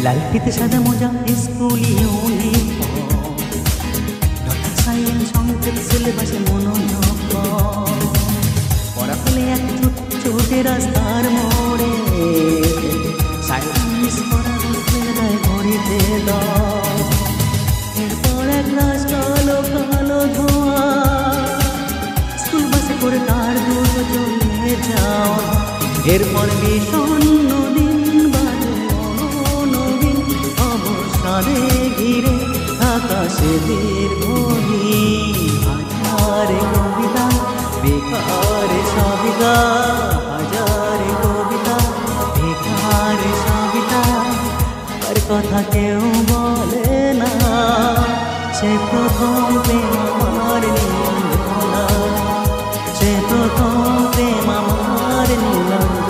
লাল ফিতে সাদা মোজা স্কুল ইউনিফর্ম, ডক্টর সাইলেন্ট সংকেত সিলেবাসে মনোযোগ পড়া হলে এক ছোটে রাস্তার মোড়ে সাইলেন্স করা বুঝতে দেয় ঘড়িতে দাও। এরপর এক রাস কালো কালো ধোঁয়া স্কুল বাসে করে তার দূর চলে যাওয়া। এরপর বিষণ্ণ দিন বাজে নবীন অবসাদে ঘিরে আকাশে দীর্ঘহীন হাজারে কবিতা বেকার সবিতা, হাজারে কবিতা বেকার সবিতা। আর কথা কেউ বলে না, সে প্রথম প্রেম আমার নীলাঞ্জনা, সে প্রথম প্রেম আমার নীলাঞ্জনা।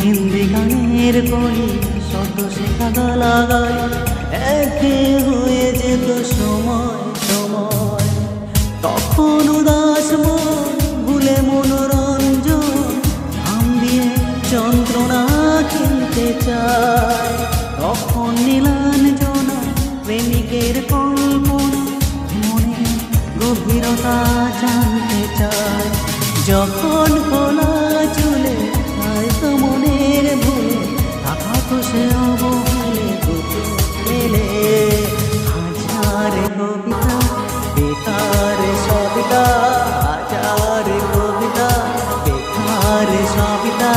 হিন্দি গানের কলি শত শেখা লাগায় একে হয়ে যেত সময় সময়। তখন উদাস মন ভুলে মনোরঞ্জন নাম দিয়ে যন্ত্রণা কিনতে চায়। তখন নীলাঞ্জনা প্রেমিকের কল্পনা মনে গভীরতা জানতে চায়। যখন খোলা চলে হয়তো মনের ভুলে থাকা তো সে অবহেলে দুটো মেলে। হাজারে কবিতা বেকার সবিতা, হাজারে কবিতা বেকার সবিতা।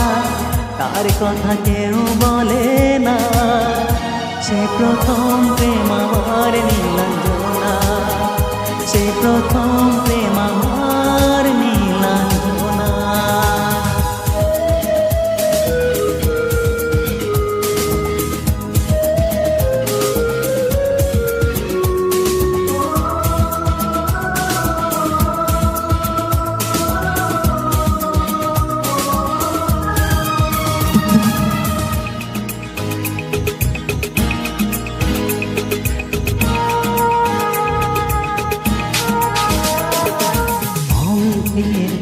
তার কথা কেউ বলে না, সে প্রথম প্রেম আমার নীলাঞ্জনা, সে প্রথম প্রেম আমার নীলাঞ্জনা।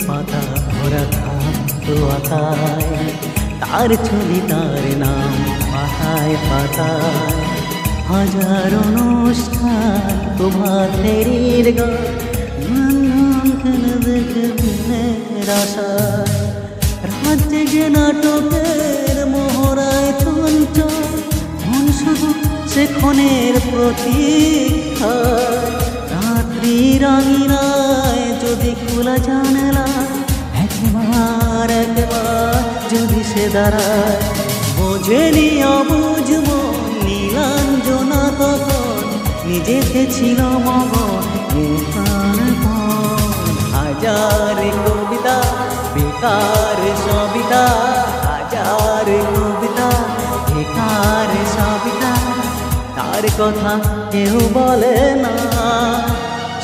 পাতা ভরা থাকতো আতায়, তার ছবি তার নাম পাতায় পাতায়। হাজার অনুষ্ঠান প্রভাতের গান আশায়। রাত জেগে নাটকের মোহরায় চঞ্চল মন শুধু সেক্ষণের প্রতীক্ষায়। রাত্রি রাঙিনায় যদি খোলা জানলা একবার একবার যদি সে দাঁড়ায়। বোঝেনি অবুঝ মন নীলাঞ্জনা তখন নিজেকে ছিল মগন প্রাণপণ। হাজারে কবিতা বেকার সবিতা, হাজারে কবিতা বেকার সবিতা। তার কথা কেউ বলে না,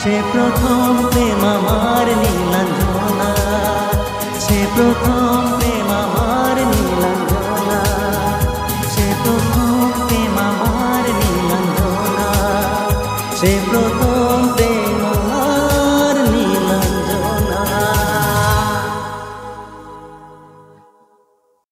সে প্রথম প্রেম আমার নীলাঞ্জনা, সে প্রথম প্রেম আমার নীলাঞ্জনা, সে প্রথম প্রেম আমার নীলাঞ্জনা, সে প্রথম